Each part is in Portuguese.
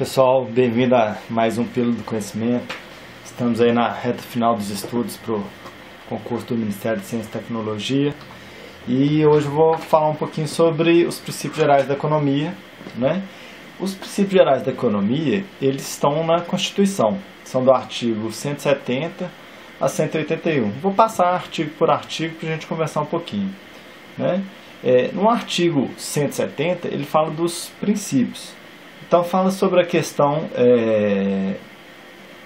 Pessoal, bem-vindo a mais um Pílula do Conhecimento. Estamos aí na reta final dos estudos para o concurso do Ministério de Ciência e Tecnologia. E hoje eu vou falar um pouquinho sobre os princípios gerais da economia, né? Os princípios gerais da economia, eles estão na Constituição. São do artigo 170 a 181. Vou passar artigo por artigo para a gente conversar um pouquinho, né? No artigo 170, ele fala dos princípios. Então fala sobre a questão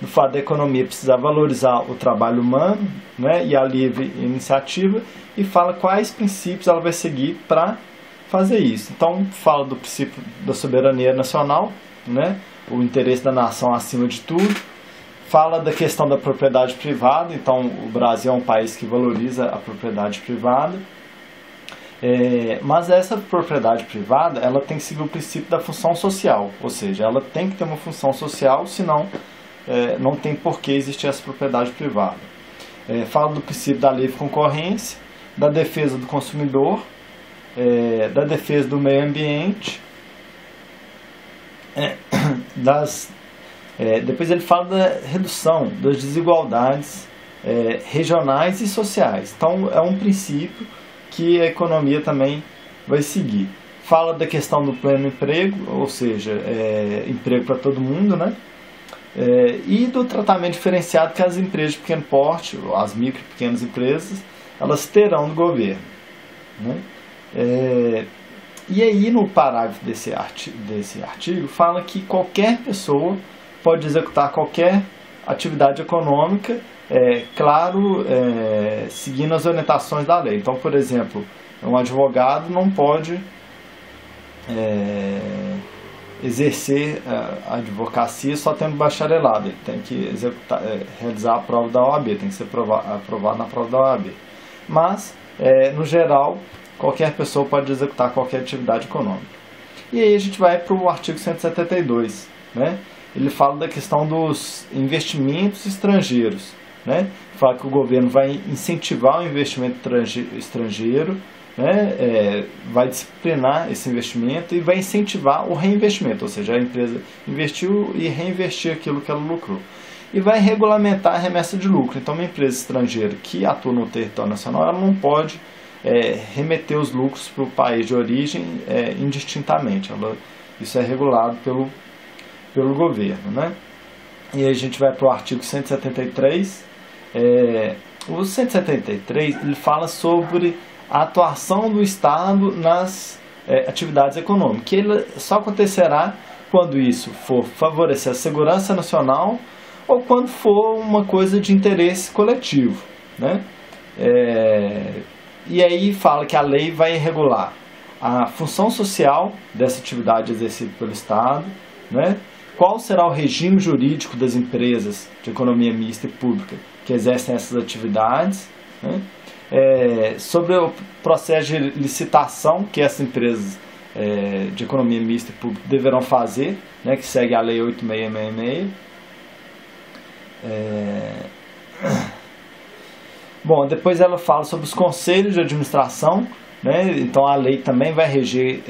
do fato da economia precisar valorizar o trabalho humano, né, e a livre iniciativa, e fala quais princípios ela vai seguir para fazer isso. Então fala do princípio da soberania nacional, né, o interesse da nação acima de tudo. Fala da questão da propriedade privada, então o Brasil é um país que valoriza a propriedade privada. Mas essa propriedade privada, ela tem que seguir o princípio da função social, ou seja, ela tem que ter uma função social, senão não tem por que existir essa propriedade privada. Fala do princípio da livre concorrência, da defesa do consumidor, da defesa do meio ambiente, depois ele fala da redução das desigualdades regionais e sociais. Então é um princípio que a economia também vai seguir. Fala da questão do pleno emprego, ou seja, emprego para todo mundo, né? E do tratamento diferenciado que as empresas de pequeno porte, as micro e pequenas empresas, elas terão do governo, né? E aí no parágrafo desse artigo fala que qualquer pessoa pode executar qualquer atividade econômica, claro, seguindo as orientações da lei. Então, por exemplo, um advogado não pode exercer a advocacia só tendo bacharelado. Ele tem que realizar a prova da OAB, tem que ser aprovado na prova da OAB. Mas, no geral, qualquer pessoa pode executar qualquer atividade econômica. E aí a gente vai para o artigo 172, né? Ele fala da questão dos investimentos estrangeiros, né? Fala que o governo vai incentivar o investimento estrangeiro, né? Vai disciplinar esse investimento e vai incentivar o reinvestimento, ou seja, a empresa investiu e reinvestir aquilo que ela lucrou. E vai regulamentar a remessa de lucro. Então, uma empresa estrangeira que atua no território nacional, ela não pode remeter os lucros para o país de origem indistintamente. Isso é regulado pelo governo, né? E aí a gente vai para o artigo 173. O 173 ele fala sobre a atuação do Estado nas atividades econômicas, que ele só acontecerá quando isso for favorecer a segurança nacional ou quando for uma coisa de interesse coletivo, né? E aí fala que a lei vai regular a função social dessa atividade exercida pelo Estado, né? Qual será o regime jurídico das empresas de economia mista e pública que exercem essas atividades, né? Sobre o processo de licitação que essas empresas de economia mista e pública deverão fazer, né? Que segue a Lei 8666. Bom, depois ela fala sobre os conselhos de administração, né? Então a lei também vai reger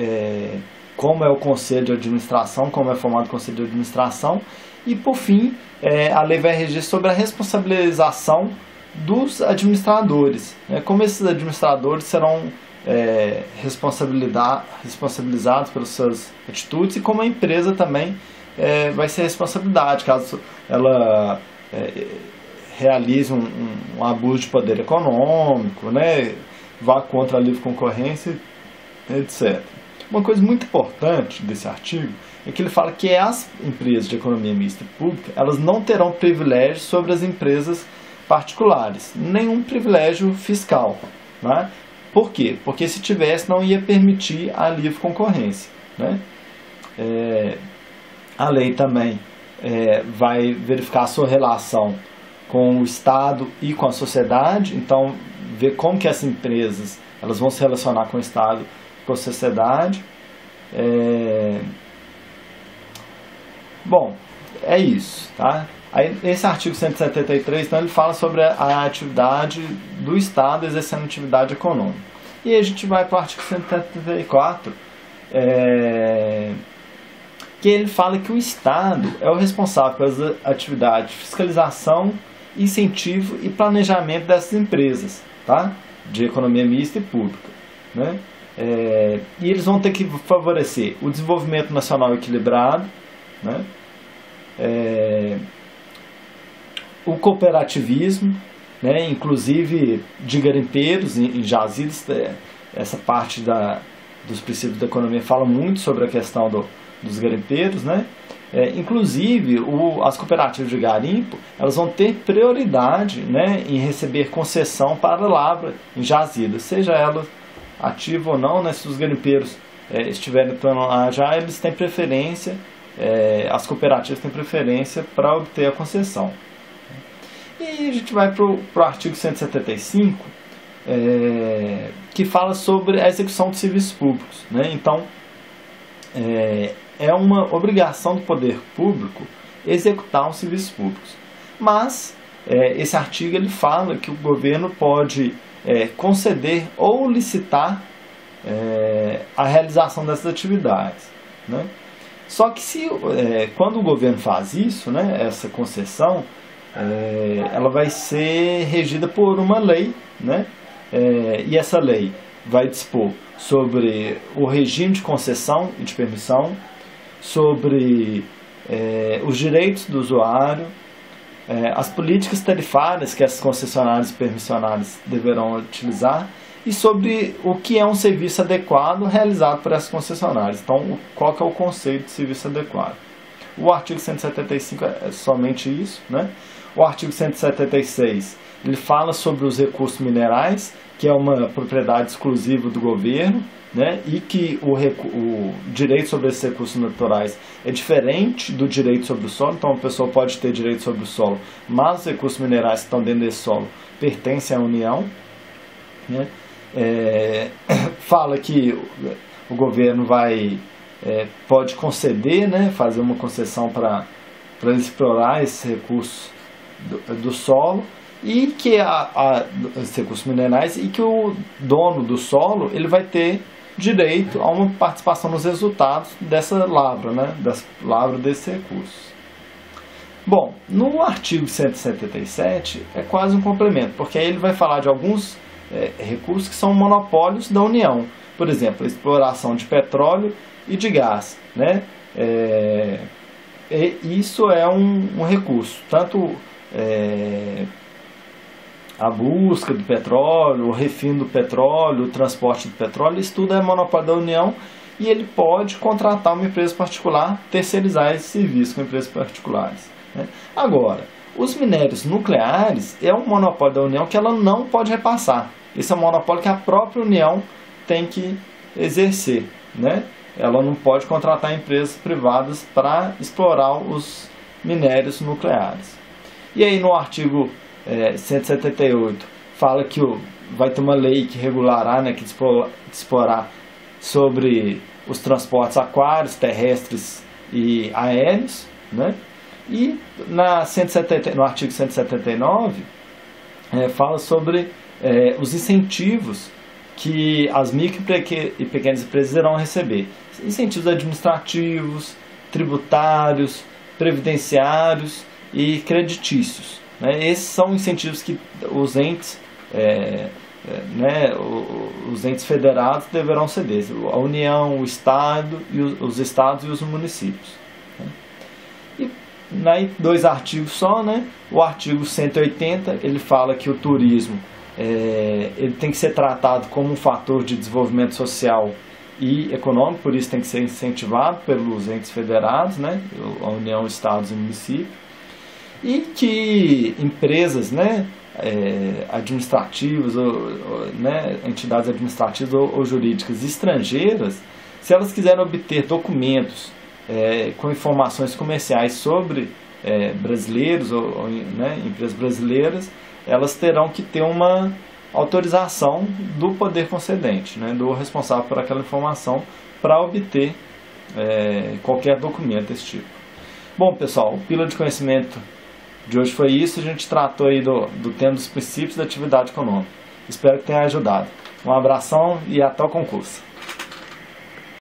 como é o conselho de administração, como é formado o conselho de administração. E, por fim, a lei vai reger sobre a responsabilização dos administradores, né? Como esses administradores serão responsabilizados pelas suas atitudes e como a empresa também vai ser responsabilidade, caso ela realize um abuso de poder econômico, né? Vá contra a livre concorrência, etc. Uma coisa muito importante desse artigo é que ele fala que as empresas de economia mista e pública, elas não terão privilégio sobre as empresas particulares, nenhum privilégio fiscal, né? Por quê? Porque se tivesse, não ia permitir a livre concorrência, né? A lei também vai verificar a sua relação com o Estado e com a sociedade, então ver como que essas empresas elas vão se relacionar com o Estado, com a sociedade. Bom, é isso, tá? Aí, esse artigo 173, então, ele fala sobre a atividade do Estado exercendo atividade econômica. E aí a gente vai para o artigo 174, que ele fala que o Estado é o responsável pelas atividades de fiscalização, incentivo e planejamento dessas empresas, tá? De economia mista e pública, né? E eles vão ter que favorecer o desenvolvimento nacional equilibrado, né? O cooperativismo, né? Inclusive de garimpeiros em jazidas. Essa parte dos princípios da economia fala muito sobre a questão dos garimpeiros, né? Inclusive as cooperativas de garimpo, elas vão ter prioridade, né, em receber concessão para lavra em jazidas, seja ela ativa ou não, né? Se os garimpeiros estiverem atuando lá já, eles têm preferência, as cooperativas têm preferência para obter a concessão. E a gente vai para o artigo 175, que fala sobre a execução de serviços públicos, né? Então, é uma obrigação do poder público executar os serviços públicos. Mas esse artigo ele fala que o governo pode conceder ou licitar a realização dessas atividades, né? Só que quando o governo faz isso, né, essa concessão, ela vai ser regida por uma lei, né? E essa lei vai dispor sobre o regime de concessão e de permissão, sobre os direitos do usuário, as políticas tarifárias que essas concessionárias e permissionárias deverão utilizar e sobre o que é um serviço adequado realizado por essas concessionárias. Então, qual que é o conceito de serviço adequado? O artigo 175 é somente isso, né? O artigo 176, ele fala sobre os recursos minerais, que é uma propriedade exclusiva do governo, né? E que o direito sobre esses recursos naturais é diferente do direito sobre o solo. Então a pessoa pode ter direito sobre o solo, mas os recursos minerais que estão dentro desse solo pertencem à União, né? Fala que o governo pode conceder, né? Fazer uma concessão para explorar esses recursos do solo, e que os recursos minerais, e que o dono do solo ele vai ter direito a uma participação nos resultados dessa lavra, né, dessa lavra desses recursos. Bom, no artigo 177 é quase um complemento, porque aí ele vai falar de alguns recursos que são monopólios da União. Por exemplo, a exploração de petróleo e de gás, né? Isso é um recurso, tanto a busca do petróleo, o refino do petróleo, o transporte do petróleo, isso tudo é monopólio da União, e ele pode contratar uma empresa particular, terceirizar esse serviço com empresas particulares, né? Agora, os minérios nucleares é um monopólio da União que ela não pode repassar. Esse é um monopólio que a própria União tem que exercer, né? Ela não pode contratar empresas privadas para explorar os minérios nucleares. E aí no artigo 178 fala que vai ter uma lei que regulará, né, que disporá sobre os transportes aquários, terrestres e aéreos, né? E no artigo 179 fala sobre os incentivos que as micro e pequenas empresas irão receber. Incentivos administrativos, tributários, previdenciários e creditícios, né? Esses são incentivos que os entes, os entes federados deverão ceder, a União, o Estado, os estados e os municípios, né? E dois artigos só, né? O artigo 180, ele fala que o turismo ele tem que ser tratado como um fator de desenvolvimento social e econômico, por isso tem que ser incentivado pelos entes federados, né? A União, Estados e municípios. E que empresas, né, administrativas, né, entidades administrativas ou jurídicas estrangeiras, se elas quiserem obter documentos com informações comerciais sobre brasileiros ou né, empresas brasileiras, elas terão que ter uma autorização do poder concedente, né, do responsável por aquela informação, para obter qualquer documento desse tipo. Bom, pessoal, o Pílula de Conhecimento de hoje foi isso. A gente tratou aí do tema dos princípios da atividade econômica. Espero que tenha ajudado. Um abração e até o concurso.